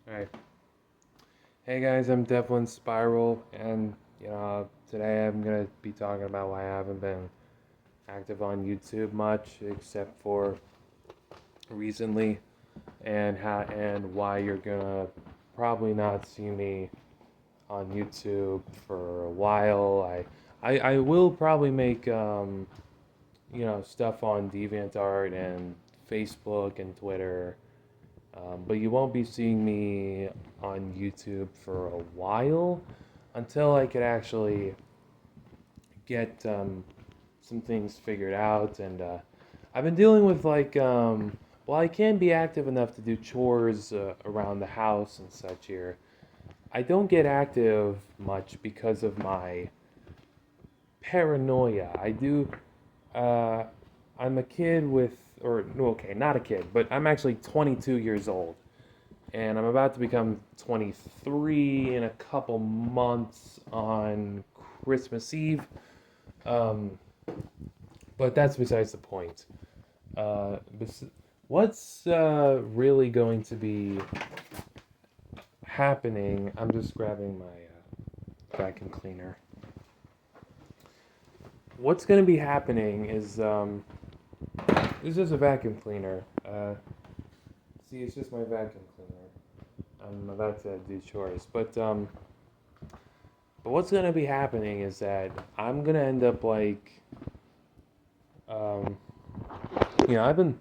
Alright. Hey guys, I'm Devlin Spiral, and today I'm gonna be talking about why I haven't been active on YouTube much, except for recently, and why you're gonna probably not see me on YouTube for a while. I will probably make stuff on DeviantArt and Facebook and Twitter. But you won't be seeing me on YouTube for a while until I could actually get some things figured out. And I've been dealing with well, I can be active enough to do chores around the house and such here. I don't get active much because of my paranoia. Uh, I'm a kid with, or no, okay, not a kid, but I'm actually 22 years old. And I'm about to become 23 in a couple months on Christmas Eve. Um, but that's besides the point. Uh, what's really going to be happening? I'm just grabbing my vacuum cleaner. What's going to be happening is this is a vacuum cleaner. See, it's just my vacuum cleaner. I'm about to do chores, but what's gonna be happening is that I'm gonna end up um, I've been,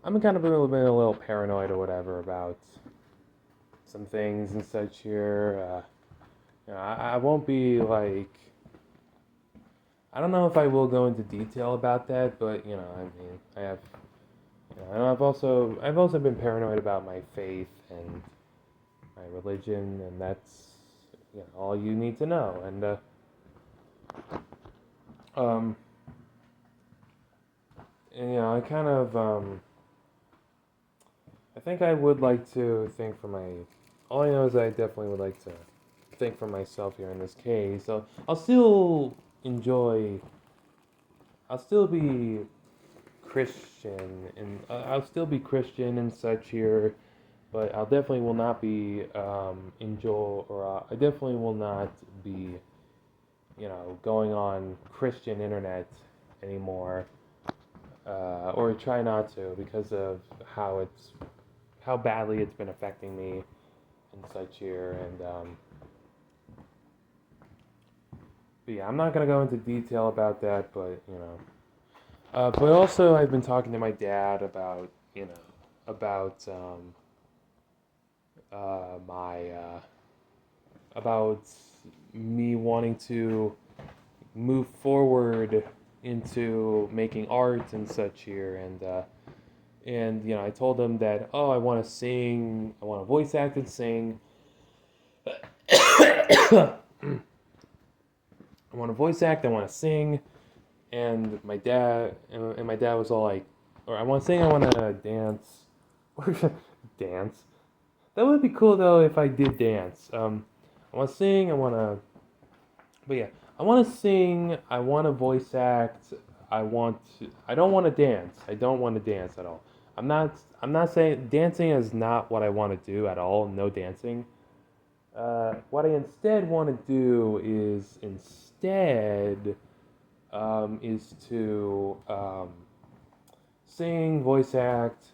kind of been a little paranoid or whatever about some things and such here. I won't be I don't know if I will go into detail about that, but I mean, I have, and I've also been paranoid about my faith and my religion, and that's all you need to know. Um, and I kind of I think I would like to think for my. All I know is I definitely would like to think for myself here in this case. So I'll still enjoy. I'll still be Christian, and I'll still be Christian and such here, but I'll definitely will not be enjoy, or I definitely will not be, going on Christian internet anymore, or try not to because of how badly it's been affecting me and such here. And but yeah, I'm not gonna go into detail about that, but but also I've been talking to my dad about about my about me wanting to move forward into making art and such here. And I told him that, oh, I want to sing, I want to voice act and sing. I want to voice act, I want to sing. And my dad was all like, or I want to sing, I want to dance. Dance. That would be cool though if I did dance. I want to sing, but yeah, I want to sing, I want to voice act, I don't want to dance. I don't want to dance at all. I'm not saying dancing is not what I want to do at all. No dancing. What I instead want to do is to sing, voice act,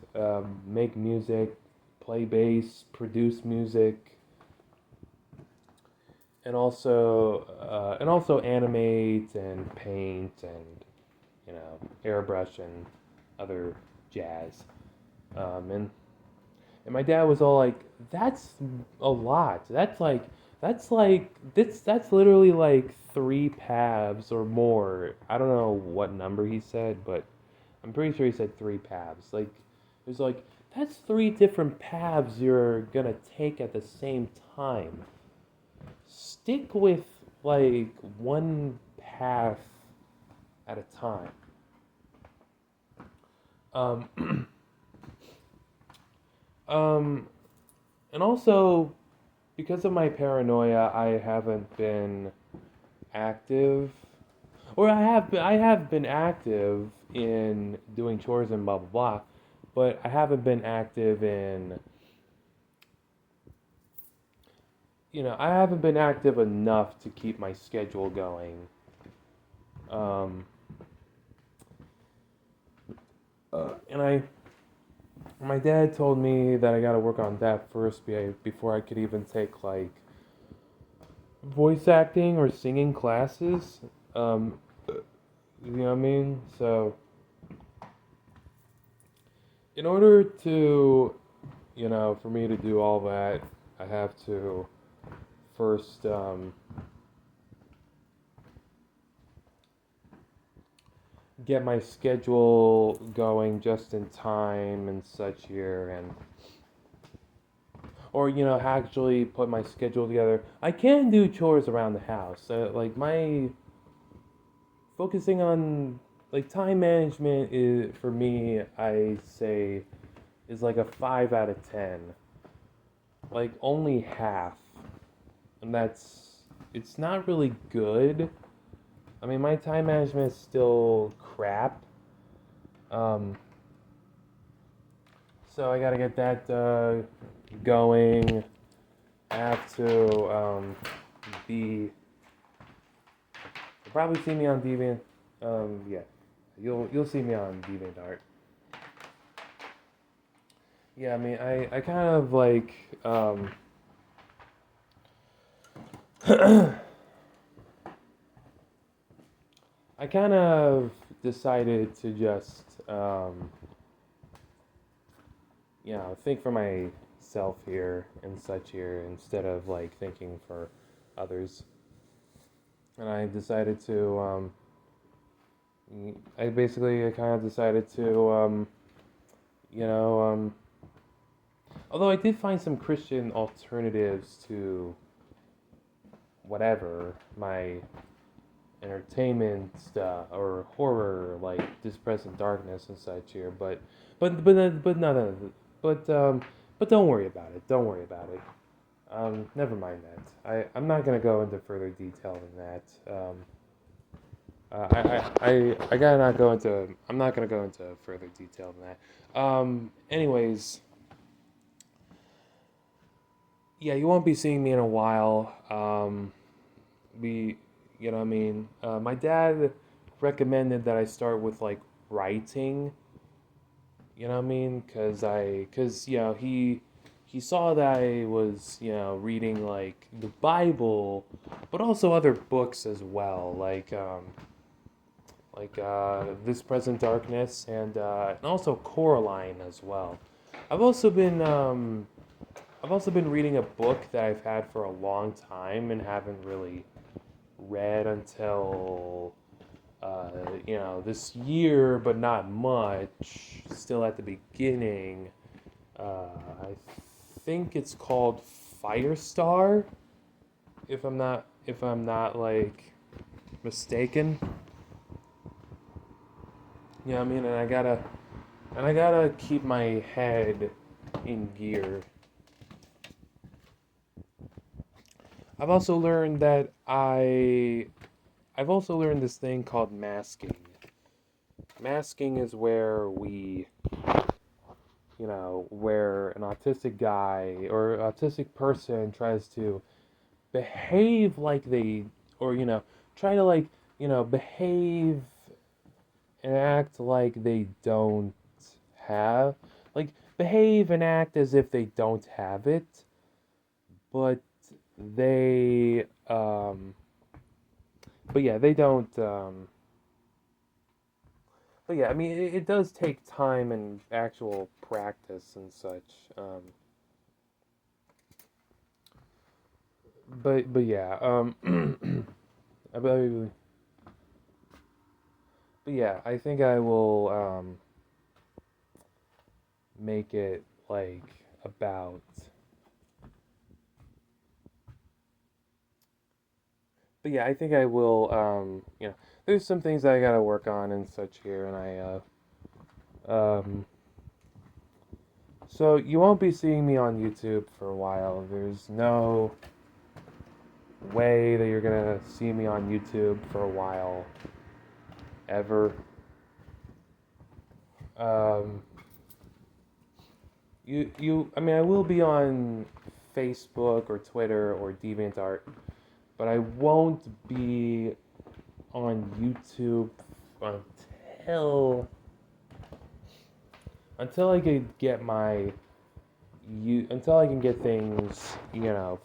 make music, play bass, produce music, and also animate and paint and airbrush and other jazz. And my dad was all like, "That's a lot. That's literally like three paths or more. I don't know what number he said, but I'm pretty sure he said three paths. Like, it was like that's three different paths you're gonna take at the same time. Stick with like one path at a time." Um, um, and also because of my paranoia, I haven't been active, or I have been active in doing chores and blah blah blah, but I haven't been active in I haven't been active enough to keep my schedule going. Um, and my dad told me that I gotta work on that first before I could even take like voice acting or singing classes. Um, you know what I mean? So, in order to, for me to do all that, I have to first get my schedule going just in time and such here, and or actually put my schedule together. I can do chores around the house. Like my focusing on like time management is for me, I say, is like a 5 out of 10. Like only half, and it's not really good. I mean, my time management is still crap. Um, so I gotta get that going. I have to be. You'll probably see me on Deviant. Yeah, you'll see me on DeviantArt. Yeah, I mean, I kind of like I kind of decided to just think for myself here and such here instead of like thinking for others. And I decided to I kind of decided to you know although I did find some Christian alternatives to whatever my entertainment stuff or horror like This Present Darkness and such here, but no, but don't worry about it. Don't worry about it. Never mind that. I'm not gonna go into further detail than that. I gotta not go into. I'm not gonna go into further detail than that. Anyways, yeah, you won't be seeing me in a while. We, you know what I mean? My dad recommended that I start with like writing. You know what I mean? Cause he saw that I was reading like the Bible, but also other books as well, like This Present Darkness and also Coraline as well. I've also been reading a book that I've had for a long time and haven't really read until this year, but not much. Still at the beginning. I think it's called Firestar, if I'm not like mistaken. Yeah, I mean, and I gotta keep my head in gear. I've also learned that I've also learned this thing called masking. Masking is where an autistic guy or autistic person tries to behave like they, or, try to, like, behave and act like they don't have, like, behave and act as if they don't have it, but they, but yeah, they don't, but yeah, I mean, it does take time and actual practice and such. But yeah, I believe, but yeah, I think I will make it like about. But yeah, I think I will. There's some things I gotta work on and such here, and so you won't be seeing me on YouTube for a while. There's no way that you're gonna see me on YouTube for a while, ever. Um, I mean, I will be on Facebook or Twitter or DeviantArt, but I won't be on YouTube until I can get until I can get things,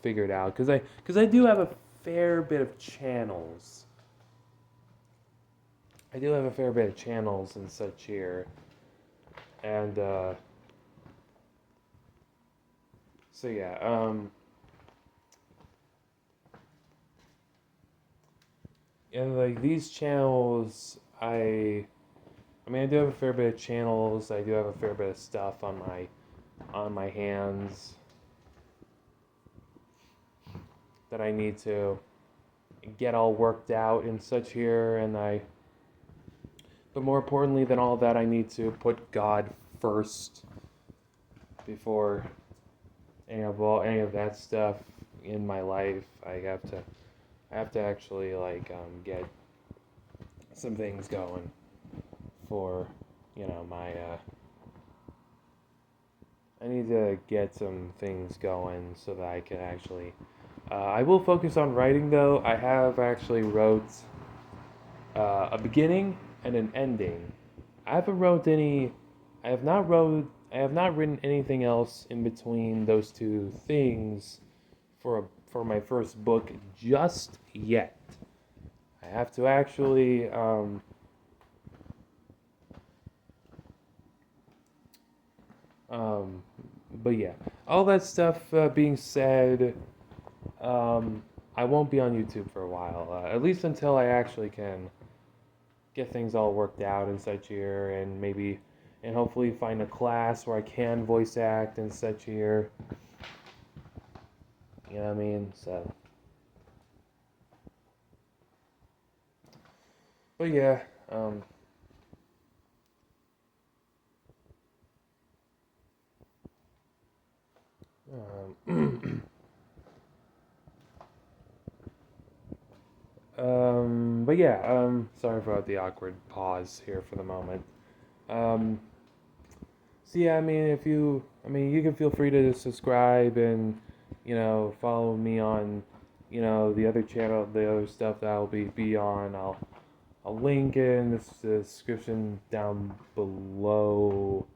figured out, because I do have a fair bit of channels. I do have a fair bit of channels and such here, and so yeah, and like these channels, I mean, I do have a fair bit of channels. I do have a fair bit of stuff on my hands that I need to get all worked out and such here, but more importantly than all that, I need to put God first before any of that stuff in my life. I have to actually get some things going for my I need to get some things going so that I can actually I will focus on writing, though. I have actually wrote a beginning and an ending. I haven't wrote any. I have not written anything else in between those two things for my first book just yet. I have to actually. But yeah, all that stuff being said, I won't be on YouTube for a while, at least until I actually can get things all worked out and such here, and hopefully find a class where I can voice act and such here. You know what I mean? So, but yeah, um, but yeah, sorry about the awkward pause here for the moment. Um, so yeah, I mean, you can feel free to subscribe and, follow me on, the other channel, the other stuff that I'll be on. I'll link in this description down below.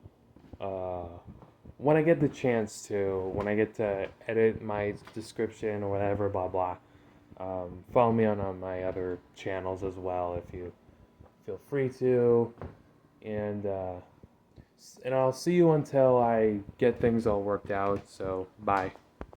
When I get the chance to, when I get to edit my description or whatever, blah blah. Follow me on my other channels as well if you feel free to, and I'll see you until I get things all worked out. So bye.